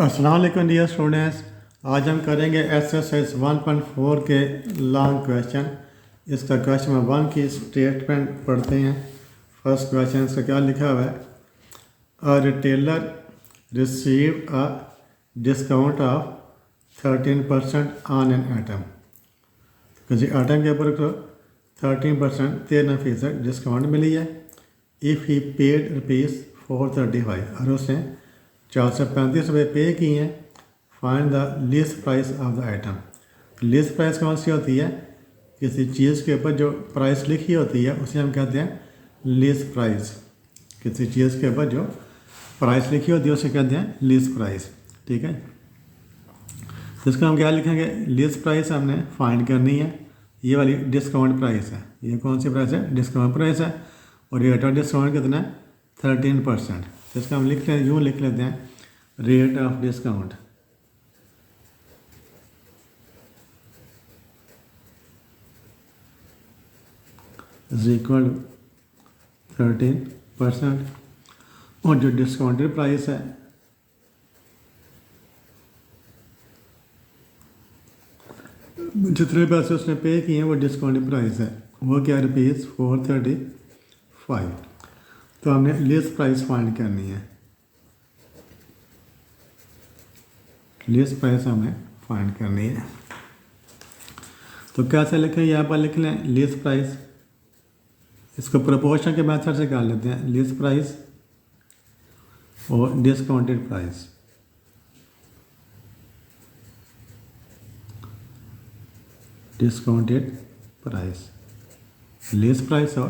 अस्सलाम वालेकुम dear students. आज हम करेंगे एक्सरसाइज 1.4 के लॉन्ग क्वेश्चन। इसका क्वेश्चन नंबर 1 की स्टेटमेंट पढ़ते हैं। फर्स्ट क्वेश्चन इसका क्या लिखा हुआ है? A retailer receive a discount of 13% on an item. किसी आइटम के ऊपर 13% 13% डिस्काउंट मिली है। इफ़ ही पेड ₹435 और उसने 435 पे किए हैं। Find the least price of the item. Least price कौन सी होती है? किसी चीज़ के ऊपर जो प्राइस लिखी होती है उसे हम कहते हैं लीस्ट प्राइस। किसी चीज़ के ऊपर जो प्राइस लिखी होती है उसे कहते हैं लीस्ट प्राइस। ठीक है, तो इसका हम क्या लिखेंगे? लीस्ट प्राइस हमने फाइंड करनी है। ये वाली डिस्काउंट प्राइस है। ये कौन सी प्राइस है? डिस्काउंट प्राइस है। और रेट ऑफ डिस्काउंट कितना है? 13%। तो इसका हम लिख लें, यूँ लिख लेते हैं, rate of discount is equal 13%। और जो डिस्काउंटेड प्राइस है जितने पैसे उसने पे किए हैं वो डिस्काउंटेड प्राइस है। वो क्या? ₹435। तो हमने लीस्ट प्राइस फाइंड करनी है। लीस्ट प्राइस हमें फाइंड करनी है। तो कैसे लिखें? यहाँ पर लिख लें लीस्ट प्राइस। इसको प्रोपोर्शन के मेथड से कर लेते हैं। लीस्ट प्राइस और discounted price. Discounted price least price हो।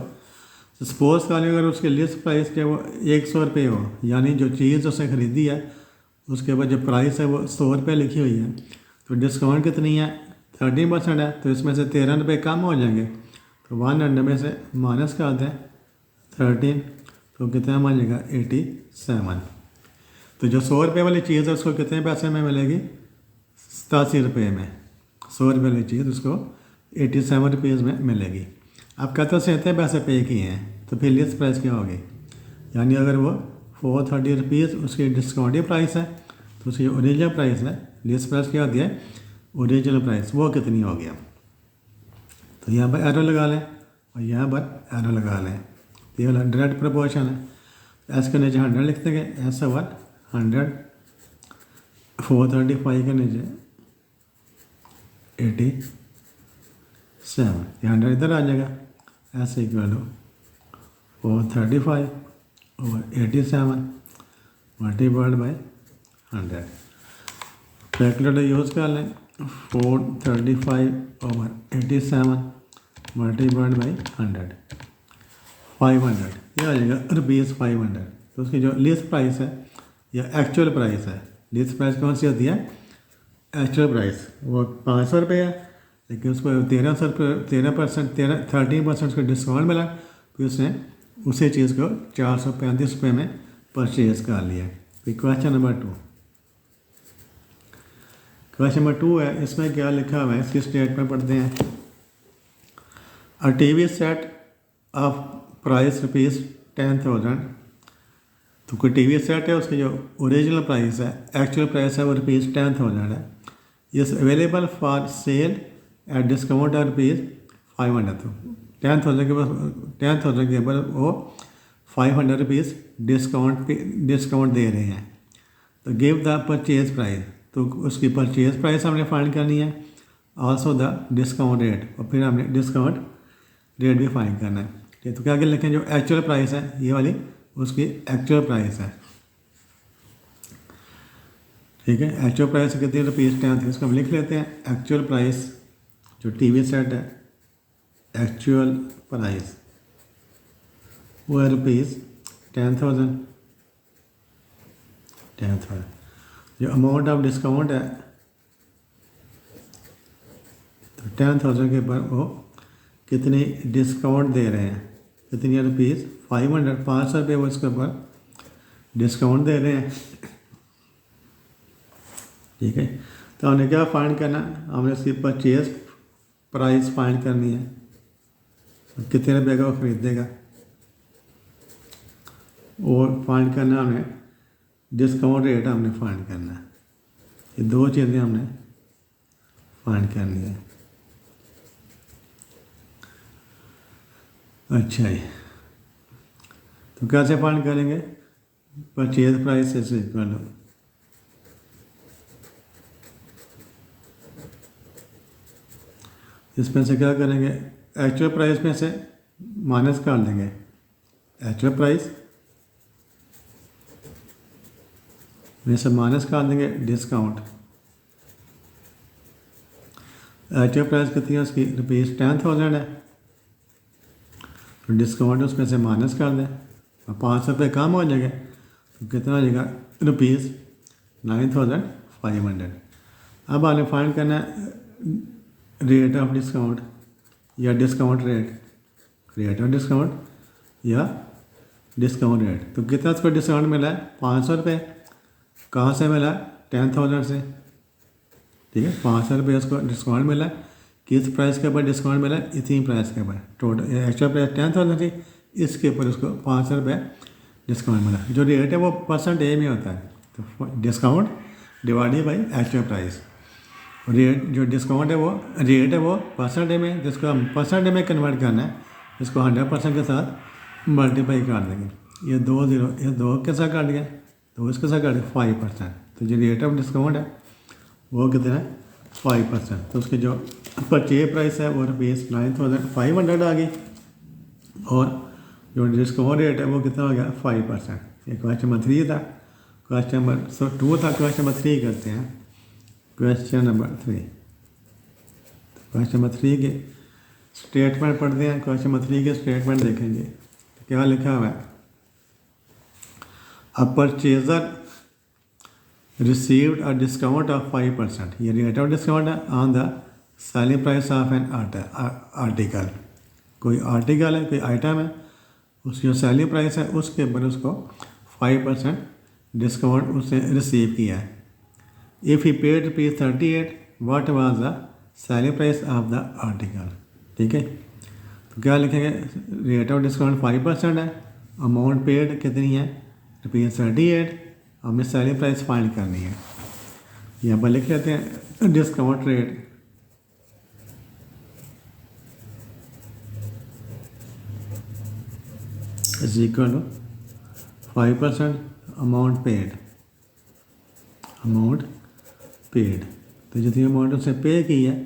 सपोज कर लें अगर उसके लीस्ट प्राइस के वो 100 रुपये हो, यानी जो चीज़ उसने ख़रीदी है उसके बाद जो प्राइस है वो 100 रुपये लिखी हुई है, तो डिस्काउंट कितनी है? 13% है। तो इसमें से 13 रुपये कम हो जाएंगे। तो 100 में से माइनस कर दें 13, तो कितना बन जाएगा? 87। तो जो 100 रुपये वाली चीज़ है उसको कितने पैसे में मिलेगी? 87 रुपये में। 100 रुपये वाली चीज़ उसको 87 रुपीज़ में मिलेगी। अब कहते हैं इतने पैसे पे किए हैं, तो फिर लीस्ट प्राइस क्या होगी? यानी अगर वो 430 रुपीज़ उसकी डिस्काउंटेड प्राइस है तो उसकी ओरिजिनल प्राइस है। लीस्ट प्राइस क्या होती है? Original price. वो कितनी हो गया? तो यहाँ पर एरो लगा लें और यहाँ पर एरो लगा लें। ये वाला डायरेक्ट प्रोपोर्शन है। एस के नीचे 100 लिख देंगे। एस ओवर 100, 435 के नीचे 87, 100 इधर आ जाएगा। S equal to 435 over 87 multiplied by 100। Calculator use कर लें। 435 ओवर 87 मल्टीप्लाइड बाई 100, 500। ये आ जाएगा ₹500। तो उसकी जो लीस्ट प्राइस है या एक्चुअल प्राइस है, लीस्ट प्राइस कौन सी होती है? Actual price. वो 500 रुपये है, लेकिन उसको 13% उसको डिस्काउंट मिला, फिर उसने उसी चीज़ को 435 रुपये में परचेज़ कर लिया। फिर क्वेश्चन नंबर 2। क्वेश्चन नंबर 2 है। इसमें क्या लिखा हुआ है? इसकी स्टेटमेंट पढ़ते हैं। A TV set of price ₹10,000। तो कोई टीवी सेट है, उसकी जो ओरिजिनल प्राइस है, एक्चुअल प्राइस है, वो ₹10,000 है। इस available for sale at discount of ₹500। तो 10,000 के ऊपर वो ₹500 डिस्काउंट दे रहे हैं। तो गिव द परचेज प्राइस। तो उसकी परचेज प्राइस हमने फाइंड करनी है। आल्सो द डिस्काउंट रेट, और फिर हमने डिस्काउंट रेट भी फाइंड करना है। ठीक, तो क्या क्या लिखें? जो एक्चुअल प्राइस है ये वाली, उसकी एक्चुअल प्राइस है। ठीक है, एक्चुअल प्राइस कितनी? ₹10,000। इसको हम लिख लेते हैं। एक्चुअल प्राइस जो टीवी सेट है, एक्चुअल प्राइस वो है ₹10,000। जो अमाउंट ऑफ डिस्काउंट है, तो 10,000 के ऊपर वो कितनी डिस्काउंट दे रहे हैं? कितनी है? ₹500, 500 रुपये वो इसके ऊपर डिस्काउंट दे रहे हैं। ठीक है, तो हमने क्या फाइंड करना? हमने इसकी परचेज प्राइस फाइंड करनी है। कितने रुपये का वो ख़रीदेगा, और फाइंड करना हमने डिस्काउंट रेट हमने फाइंड करना है। ये दो चीज़ें हमने फाइंड करनी है। अच्छा जी, तो कैसे फाइंड करेंगे? Purchase price is equal to इसमें से क्या करेंगे, एक्चुअल प्राइस में से माइनस कर देंगे एक्चुअल प्राइस में से माइनस कर देंगे डिस्काउंट। एक्चुअल प्राइस कितनी है उसकी? ₹10,000 है, तो डिस्काउंट उसमें से माइनस कर दें और ₹500 कम हो जाएगा, तो कितना हो जाएगा? ₹9,500। अब आपने फाइंड करना है रेट ऑफ डिस्काउंट या discount rate, rate of discount या डिस्काउंट रेट। तो कितना उसको डिस्काउंट मिला है? ₹500। कहाँ से मिला? 10,000 से। ठीक है, ₹500 उसको डिस्काउंट मिला। किस प्राइस के ऊपर डिस्काउंट मिला? इतनी प्राइस के ऊपर। टोटल एक्चुअल प्राइस 10,000 थी, इसके ऊपर उसको ₹500 डिस्काउंट मिला। जो रेट है वो परसेंटेज में होता है, तो discount divided by actual price. Rate जो डिस्काउंट है वो रेट है वो परसेंटेज में, जिसको हम परसेंटेज में कन्वर्ट करना है, इसको 100% के साथ मल्टीप्लाई कर देंगे। ये 2 0 ये 2 के साथ काट गया, तो इसके साथ काट गया 5%। तो जो रेट ऑफ डिस्काउंट है वो कितना है? 5%। तो उसकी जो परचेज प्राइस है वो ₹9,500 आ गई, और जो डिस्काउंट रेट है वो कितना हो गया? 5%। ये क्वेश्चन नंबर 3 था। क्वेश्चन नंबर 2 था, क्वेश्चन नंबर 3 करते हैं। क्वेश्चन नंबर 3, क्वेश्चन नंबर 3 के स्टेटमेंट पढ़ते हैं। क्वेश्चन नंबर 3 के स्टेटमेंट देखेंगे तो क्या लिखा हुआ है? A purchaser received a discount of 5%। ये रेट ऑफ डिस्काउंट है on the selling price of an article. कोई आर्टिकल है, कोई आइटम है, उसकी जो सेलिंग प्राइस है उसके ऊपर उसको 5% डिस्काउंट उसने रिसीव किया है। If he paid ₹38, what was the selling price of the article. ठीक है, तो क्या लिखेंगे? रेट ऑफ डिस्काउंट 5% है, अमाउंट पेड कितनी है? ₹38। हमें सेलिंग प्राइस फाइंड करनी है। यहाँ पर लिख लेते हैं discount rate is equal to 5% amount paid. Amount paid, तो जितनी अमाउंट उसने पे की है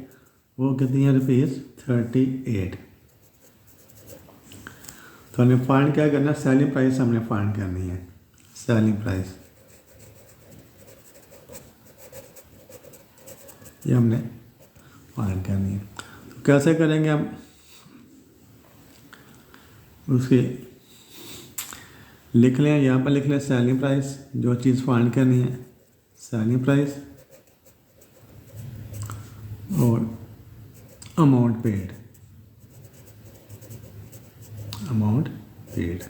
वो कितनी है? ₹38। तो हमें फाइंड क्या करना है? सेलिंग प्राइस हमने फाइंड करनी है। सेलिंग प्राइस ये हमने फाइंड करनी है। तो कैसे करेंगे हम? उसके लिख लें, यहाँ पर लिख लें सेलिंग प्राइस, जो चीज़ फाइंड करनी है सेलिंग प्राइस, और amount paid, amount paid.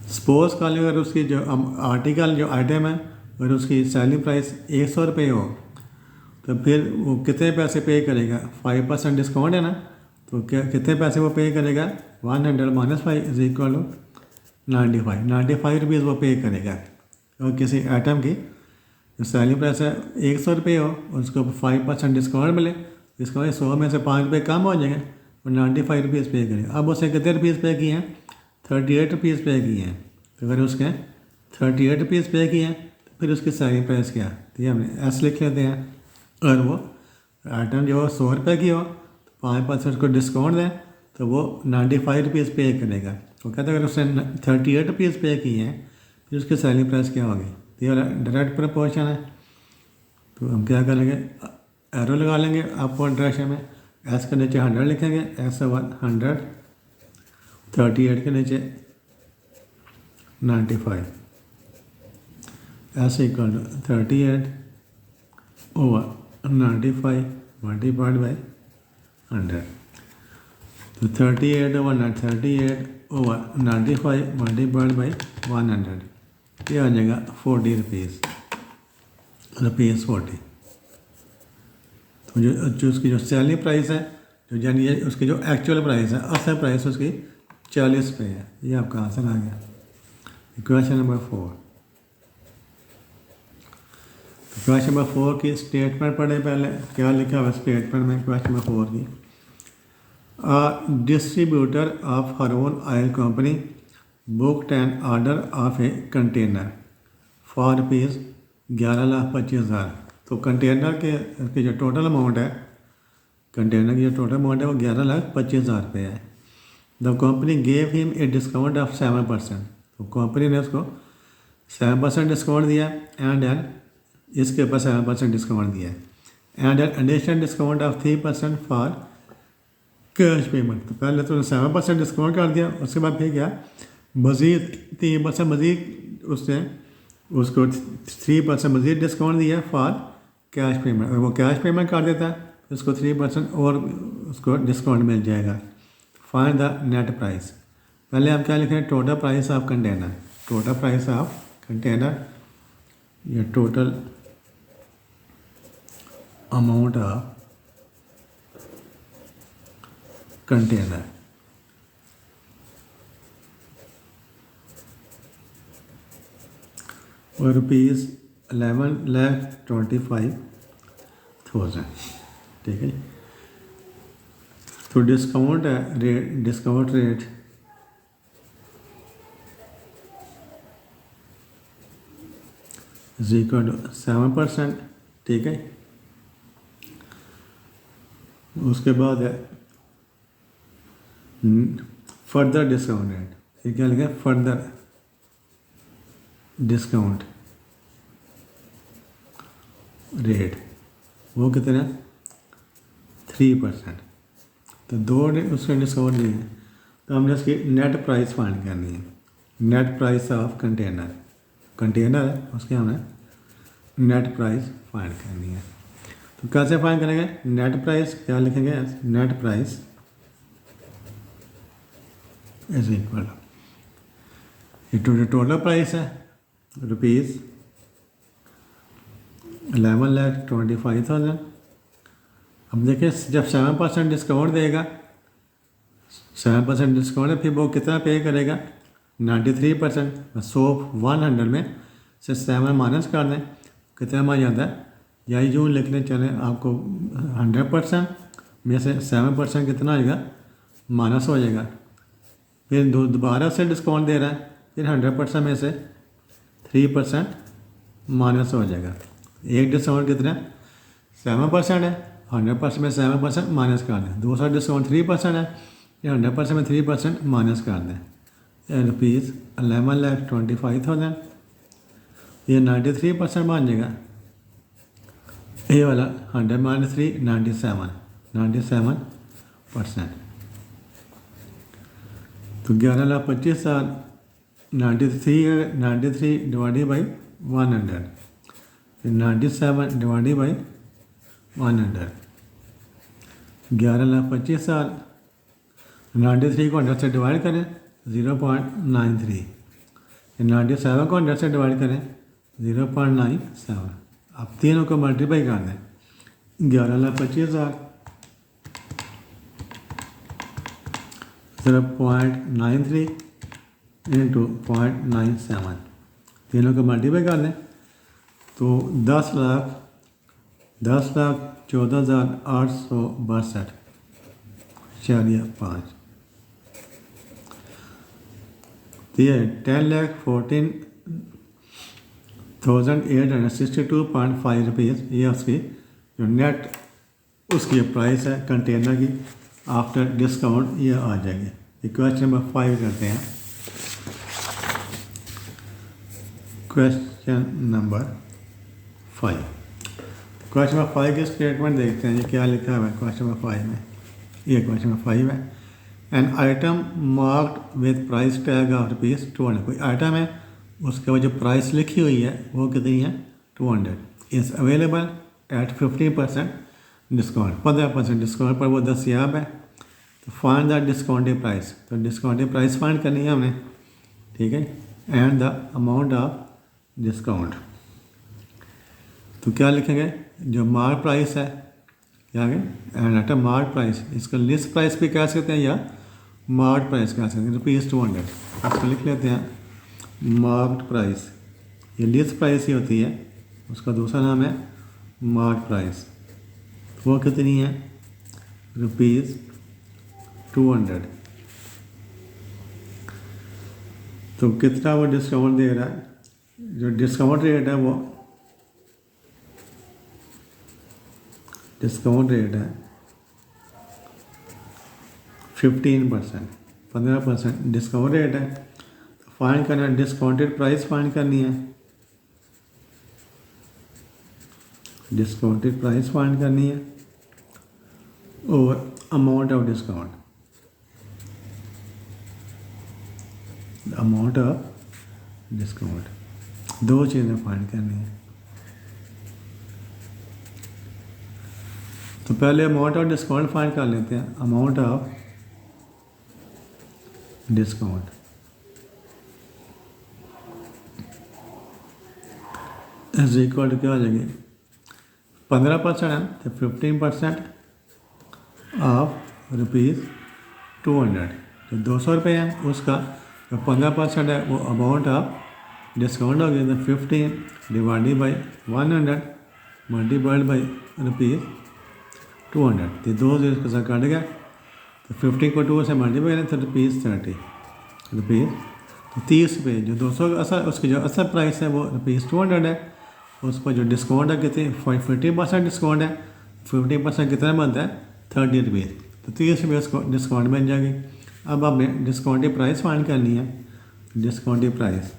Suppose कर लें अगर उसकी जो आर्टिकल जो आइटम है अगर उसकी सेलिंग प्राइस ₹100 हो, तो फिर वो कितने पैसे पे करेगा? 5% डिस्काउंट है ना, तो क्या कितने पैसे वो पे करेगा? 100 - 5 इज इक्वल टू 95 रुपीज़ वो पे करेगा। और किसी आइटम की जो सेलिंग प्राइस है ₹100 हो, उसको 5% डिस्काउंट मिले, इसका मतलब 100 में से ₹5 कम हो जाएंगे और 95 रुपीज़ पे करेगा। अब उसने कितने रुपीज़ पे किए हैं? 38 रुपीज़ पे किए हैं। तो अगर उसके 38 रुपीज़ पे किए हैं तो फिर उसकी सेलिंग प्राइस क्या? तो ये हमने एस लिख लेते हैं। अगर वो आइटम जो 100 की हो, 5% उसको डिस्काउंट दें तो वो 95 रुपीज़ पे करेगा। वो कहते हैं अगर उसने 38 रुपीज़ पे किए हैं फिर उसकी सेलिंग प्राइस क्या होगी? तो ये डायरेक्ट प्रपोर्शन है। तो हम क्या करेंगे? एरो लगा लेंगे अपवर्ड डायरेक्शन में। एस के नीचे 100 लिखेंगे, S100, 38 के नीचे 95, S equal to 38 over 95 multiplied by 100। तो 38 ओवर 95 मल्टीप्लाइड बाई 100, ये आ जाएगा 40 रुपीज़, ₹40। तो जो उसकी जो सेलिंग प्राइस है, जो यानी उसकी जो एक्चुअल प्राइस है, असल प्राइस उसकी 40 पे है। ये आपका आंसर आ गया। क्वेश्चन नंबर 4, क्वेश्चन नंबर 4 की स्टेटमेंट पढ़े पहले, क्या लिखा हुआ स्टेटमेंट में क्वेश्चन नंबर 4 की। Distributor of her own oil company booked an order of a container for rupees 11,25,000। तो कंटेनर के जो टोटल अमाउंट है, कंटेनर की जो टोटल अमाउंट है वो 11,25,000 रुपये है। The company gave him a discount of 7%। तो कंपनी ने उसको 7% डिस्काउंट दिया एंड एन इसके ऊपर 7% डिस्काउंट दिया and an additional discount of 3% for cash payment. तो पहले तो 7% डिस्काउंट कर दिया, उसके बाद फिर क्या मज़ीद 3% मज़ीद उसने उसको 3% मज़ीद डिस्काउंट दिया फॉर कैश पेमेंट। अगर वो कैश पेमेंट कर देता है तो उसको 3% और उसको डिस्काउंट मिल जाएगा। Find the net price. पहले हम क्या लिखें, total price of container. Total price of container या टोटल अमाउंट ऑफ कंटेनर। और रुपीज़ 11,25,000। ठीक है। तो discount rate is equal to 7%। ठीक है। उसके बाद है फर्दर डिस्काउंट रेट। ये क्या लिखा है, फर्दर डिस्काउंट रेट वो कितना 3%। तो दो उसके डिस्काउंट दिए हैं, तो हमने उसकी नेट प्राइस फाइंड करनी है। Net price of container, container है उसके हमने नेट प्राइस फाइंड करनी है। तो कैसे फाइंड करेंगे, नेट प्राइस क्या लिखेंगे, नेट प्राइस इज इक्वल ये टोटल प्राइस है रुपीज़ 11,25,000। अब देखिए जब 7% डिस्काउंट देगा, 7% डिस्काउंट है, फिर वो कितना पे करेगा 93%। 100 में से 7 माइनस कर दें, कितना मान जाता है, या यूँ लिखने चले आपको 100% में से 7% कितना हो जाएगा माइनस हो जाएगा। फिर दोबारा से डिस्काउंट दे रहा है, फिर 100% में से 3% माइनस हो जाएगा। एक डिस्काउंट कितना 7% है, 100% में 7% माइनस कर दें। दूसरा डिस्काउंट 3% है, या 100% में 3% माइनस कर दें। रुपीज़ 11,25,000 ये 93% बन जाएगा। ये वाला 100 माइनस 3 97%। तो 11,25,000 93 डिवाइडेड बाई 100, फिर 97 डिवाइडेड बाई 100। 11,25,000 93 को 100 से डिवाइड करें 0.93, 97 को 100 से डिवाइड करें 0.97। अब तीनों को मल्टीप्लाई कर दें, 11,25,000 0.93 इंटू 0.97, तीनों को मल्टीप्लाई कर दें तो 10,14,862.5। तो ये 10,14,862.5 रुपीज़ ये उसकी जो नेट उसकी प्राइस है कंटेनर की आफ्टर डिस्काउंट ये आ जाएगी। क्वेश्चन नंबर 5 करते हैं। क्वेश्चन नंबर 5, क्वेश्चन नंबर 5 के स्टेटमेंट देखते हैं ये क्या लिखा हुआ है क्वेश्चन नंबर 5 में। ये क्वेश्चन नंबर 5 है। An item marked with price tag of ₹200। कोई आइटम है उसके बाद जो प्राइस लिखी हुई है वो कितनी है 200। Is available at 50% discount, 15% discount पर वो दस्तियाब है। तो फाइंड द डिस्काउंटेड प्राइस। तो डिस्काउंटेड प्राइस फाइंड करनी है हमने। ठीक है। And the amount of discount. तो क्या लिखेंगे, जो मार्क प्राइस है क्या है एंड एट मार्क प्राइस, इसका लिस्ट प्राइस भी कह सकते हैं या मार्क प्राइस कह सकते हैं, ₹200। इसको लिख लेते हैं मार्क्ड प्राइस। ये लिस्ट प्राइस ही होती है उसका दूसरा नाम है मार्क प्राइस। वो कितनी है? ₹200। तो कितना वो डिस्काउंट दे रहा है? जो डिस्काउंट रेट है वो डिस्काउंट रेट है 15%, 15% डिस्काउंट रेट है। तो फाइंड करना, डिस्काउंटेड प्राइस फाइंड करनी है, डिस्काउंटेड प्राइस फाइंड करनी है और amount of discount, amount of discount, दो चीज़ें फाइंड करनी है। तो पहले अमाउंट ऑफ डिस्काउंट फाइंड कर लेते हैं। Amount of discount is equal to क्या हो जाएगी? 15% है तो 15% ऑफ ₹200। तो 200 रुपये है उसका, तो 15% है वो अमाउंट ऑफ डिस्काउंट हो गया। तो 15 डिवाइडेड बाई 100 मल्टीप्लाइड बाई ₹200। तो 2 से इसके साथ काट गया, तो 15 को 2 से मल्टीप्लाई करें तो ₹30 रुपीज़। तो 30 रुपये जो 200 का असर, उसकी जो असल प्राइस है वो ₹200 है। उस पर जो डिस्काउंट है कितनी? 50% डिस्काउंट है। 50% कितना बनता है? 30 रुपीज़। तो 30 रुपये उसको डिस्काउंट बन जाएगी। अब हमें डिस्काउंटेड प्राइस फाइंड करनी है। डिस्काउंटेड प्राइस,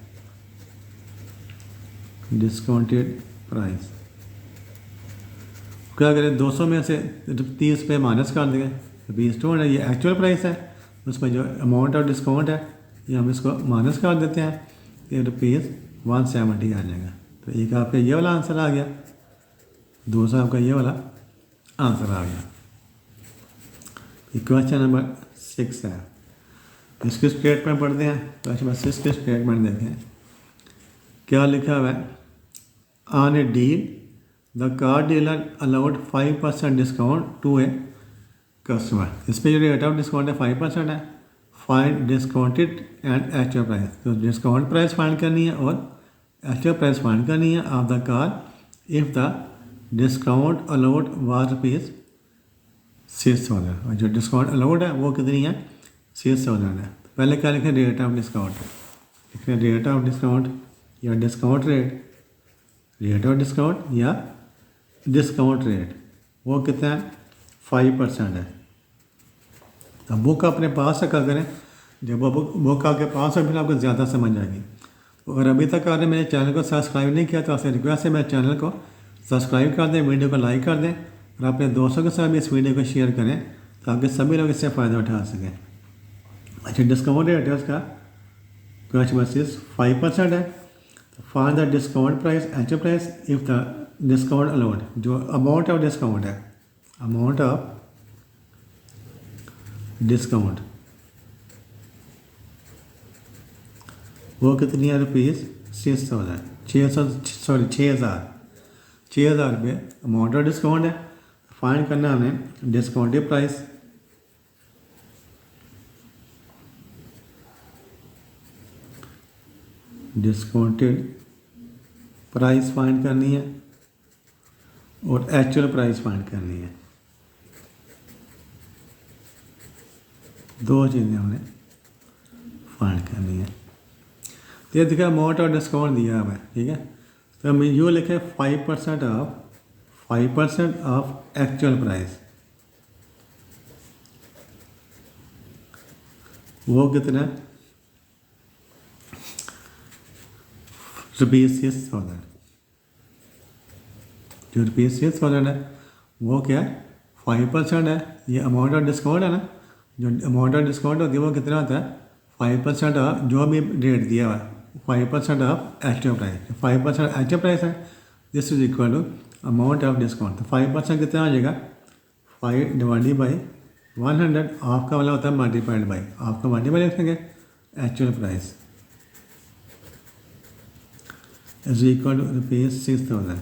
डिस्काउंटेड प्राइस क्या करें? 200 में से 30 रुपये माइनस कर देंगे, ₹200 ये एक्चुअल प्राइस है। उसमें जो अमाउंट ऑफ डिस्काउंट है ये हम इसको माइनस कर देते हैं, ये ₹170 आ जाएगा। तो एक आपका ये वाला आंसर आ गया, दूसरा आपका ये वाला आंसर आ गया। क्वेश्चन नंबर 6 है। इसकी स्टेटमेंट पढ़ते हैं। क्वेश्चन नंबर 6 की स्टेटमेंट देखें क्या लिखा हुआ है। On a deal the car dealer allowed 5% discount to a customer. इस पर जो रेट ऑफ डिस्काउंट है 5% है। Find discounted and actual price. तो डिस्काउंट प्राइस फाइंड करनी है और एक्चुअल प्राइस फाइंड करनी है of the car if the discount allowed was ₹6,000। और जो डिस्काउंट अलाउड है वो कितनी है? 6,000 है। तो पहले क्या लिखें? Rate of discount. लिखें रेट ऑफ डिस्काउंट या discount rate, rate of discount या डिस्काउंट रेट, वो कितना है? 5% है। अब बुक अपने पास रखा करें, जब वो बुक आपके पास है फिर आपको ज़्यादा समझ आएगी। तो अगर अभी तक आपने मेरे चैनल को सब्सक्राइब नहीं किया तो आपसे रिक्वेस्ट है मेरे चैनल को सब्सक्राइब कर दें, वीडियो को लाइक कर दें और अपने दोस्तों के साथ भी इस वीडियो को शेयर करें ताकि सभी लोग इससे फ़ायदा उठा सकें। अच्छा, डिस्काउंट रेट है उसका क्वेश्चन नंबर 6 5% है। तो find the discount price actual price if the discount allowed. जो अमाउंट ऑफ डिस्काउंट है, अमाउंट ऑफ डिस्काउंट वो कितनी है? ₹6,000 6,000 रुपये अमाउंट ऑफ डिस्काउंट है। फाइंड करना हमें discounted price. Discounted price find करनी है और एक्चुअल प्राइस फाइंड करनी है। दो चीज़ें हमने फाइंड करनी है। ये देखा अमाउंट ऑफ डिस्काउंट दिया हुआ है, ठीक है। तो हम यूँ लिखें 5% ऑफ एक्चुअल प्राइस, वो कितना? ₹6,000। जो ₹6,000 है वो क्या है? 5% है। ये अमाउंट ऑफ डिस्काउंट है ना, जो अमाउंट ऑफ डिस्काउंट होती है वो कितना होता है? 5% ऑफ जो भी रेट दिया हुआ है 5% of actual price. 5% actual price है, this is equal to amount of discount. तो 5% कितना आ जाएगा? 5 डिवाइडेड बाई 100। आपका वाला होता है मल्टीप्लाइड बाई, आपका मल्टीप्लाई लिखेंगे actual price is equal to ₹6,000।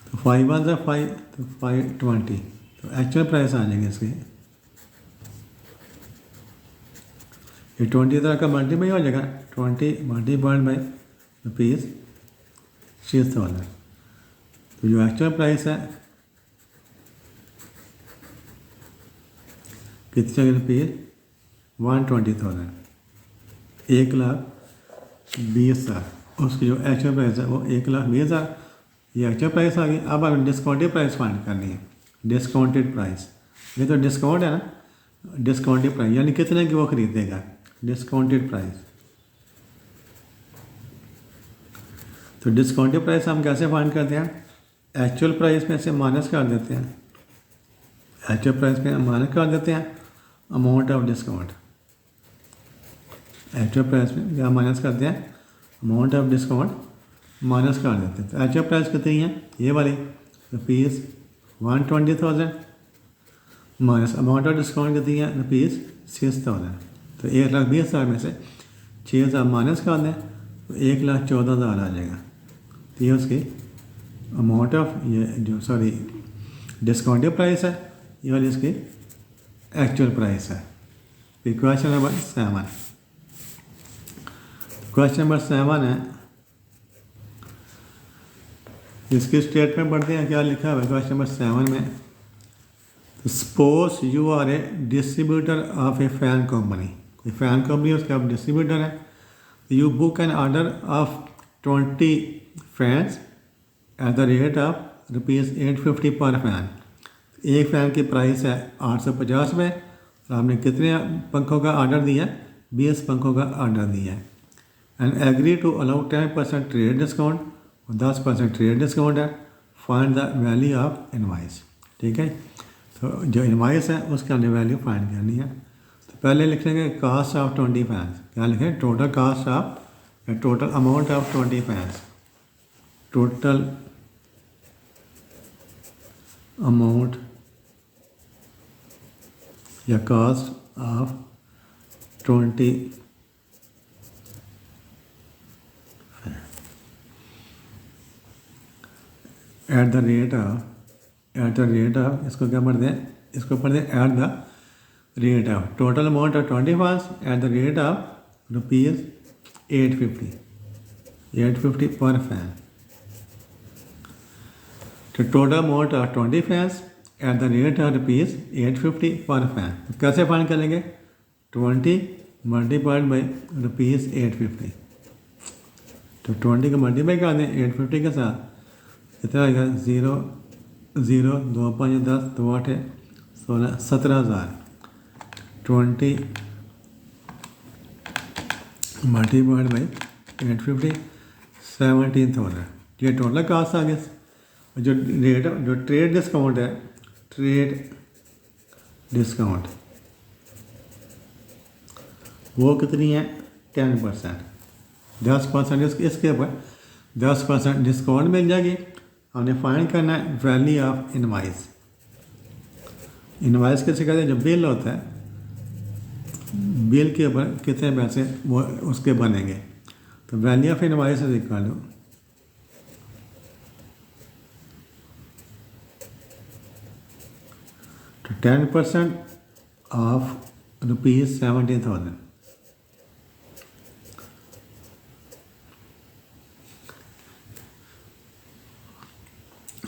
तो 5 1 से 5 तो 520। तो एक्चुअल प्राइस आ जाएगी इसकी, ये 20 तरह का मल्टीप्लाई हो जाएगा। 20 मल्टीप्लाइड बाई $6,000। तो जो एक्चुअल प्राइस है कितने रुपये? 120,000, 1,20,000। उसकी जो एक्चुअल प्राइस है वो 1,20,000। ये एक्चुअल प्राइस आ गई। अब हमें डिस्काउंटेड प्राइस फाइंड करनी है। डिस्काउंटेड प्राइस, ये तो डिस्काउंट है ना, डिस्काउंटेड प्राइस यानी कितने की वो खरीदेगा। डिस्काउंटेड प्राइस, तो डिस्काउंटेड प्राइस हम कैसे फाइंड करते हैं? एक्चुअल प्राइस में से माइनस कर देते हैं, एक्चुअल प्राइस में माइनस कर देते हैं amount of discount. Actual price में क्या माइनस करते हैं? अमाउंट ऑफ डिस्काउंट माइनस कर देते हैं। तो एक्चुअल प्राइस कितनी है? ये वाली rupees 120,000 minus amount of discount कितनी है? रुपीज़ 6,000। तो 1,20,000 में से 6,000 माइनस कर दें तो 1,14,000 आ जाएगा। तो ये उसकी अमाउंट ऑफ, ये जो सॉरी डिस्काउंटेड प्राइस है, ये वाली इसकी एक्चुअल प्राइस है। फिर क्वेश्चन नंबर 7। क्वेश्चन नंबर 7 है, इसकी स्टेटमेंट पढ़ते हैं क्या लिखा हुआ है क्वेश्चन नंबर 7 में। Suppose you are a distributor of a fan company, कोई फैन कंपनी है उसके आप डिस्ट्रीब्यूटर है। You book an order of 20 fans at the rate of ₹850 per fan. एक फ़ैन की प्राइस है 850 रुपये और आपने कितने पंखों का ऑर्डर दिया? 20 पंखों का ऑर्डर दिया है। And agree to allow 10% trade discount, 10% trade discount है। Find the value of invoice. ठीक है, तो जो इनवाइस है उसकी हमने वैल्यू फाइंड करनी है। तो पहले लिख लेंगे कास्ट ऑफ 20 फैंस। क्या लिखें? Total cost of, total amount of 20 fans, total amount या cost of 20 at the rate of, इसको क्या पढ़ते हैं? इसको पढ़ते हैं at the rate of, total amount of 20 fans at the rate of ₹850 per fan. तो total amount of 20 fans at the rate of ₹850 per fan. तो कैसे फाइंड करेंगे? 20 मल्टीप्लाइड बाई ₹850। तो 20 को मल्टीप्लाई कर दें 850 के साथ, कितना आएगा? 0 0 2 5 10 2 8 16 17,000। 20 मल्टीप्लाइड बाई 850 17,000। ये टोटल कास्ट आ गया। जो रेट, जो ट्रेड डिस्काउंट है, ट्रेड डिस्काउंट वो कितनी है? 10%। 10% इसके ऊपर 10% डिस्काउंट मिल जाएगी। हमने फाइंड करना है वैल्यू ऑफ इनवाइस। इनवाइस कैसे कहते हैं? जो बिल होता है, बिल के ऊपर कितने पैसे वो उसके बनेंगे। तो value of invoice is equal to तो 10% ऑफ ₹17,000।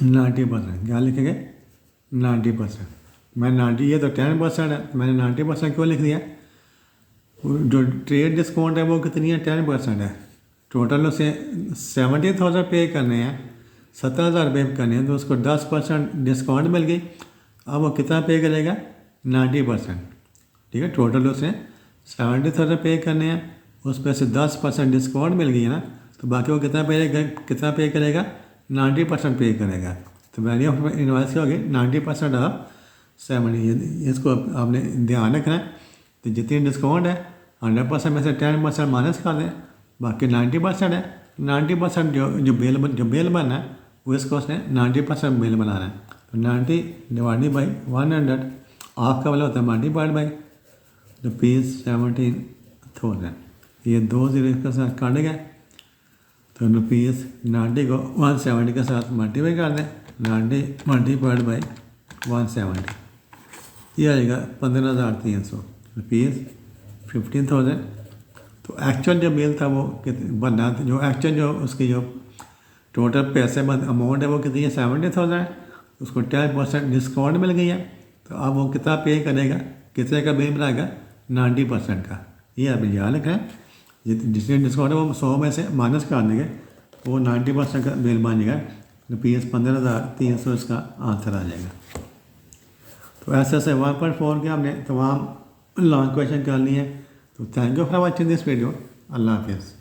नाइन्टी परसेंट क्या लिखेंगे? 90%। मैं 90, ये तो 10% है, मैंने 90% क्यों लिख दिया? जो ट्रेड डिस्काउंट है वो कितनी है? 10% है। टोटल उसे 70,000 पे करने हैं, 70,000 पे करने हैं, तो उसको 10% डिस्काउंट मिल गई। अब वो कितना पे करेगा? 90%। ठीक है, टोटल उसे 70,000 पे करने हैं, उस पर से 10% डिस्काउंट मिल गई है ना, तो बाकी वो कितना पे करेगा? 90% पे करेगा। तो वैल्यू ऑफ इनवॉइस क्या होगी? 90% ऑफ 70। इसको आपने ध्यान रखना है। तो जितनी डिस्काउंट है 100% में से 10% माइनस कर दें, बाकी 90% है। 90% जो बिल बनना है वो इसको उसने 90% बिल बनाना है। तो 90 डिवाइडेड बाई 100, ऑफ का वाला होता है मल्टीप्लाइड बाई ₹17,000। ये 2 0 इसके साथ काट गया, तो ₹90 को 170 के साथ मल्टीप्लाई कर दें। 90 मल्टीप्लाइड बाई 170, ये आएगा 15,300 ₹15,000। तो एक्चुअल जो बिल था वो बनना था, जो एक्चुअल जो उसकी जो टोटल पैसे अमाउंट है वो कितनी है 70,000 है, उसको 10% डिस्काउंट मिल गई है, तो अब वो कितना पे करेगा, कितने का बिल बनाएगा 90% का। ये आप याद रखें, जिसने डिस्काउंट है वो 100 में से माइनस कर देंगे, वो 90% का बिल बन जाएगा, ₹15,300 इसका आंसर आ जाएगा। तो ऐसे 1.4 के हमने तमाम लॉन्ग क्वेश्चन कर लिए हैं। तो thank you for watching this video. अल्लाह हाफिज़।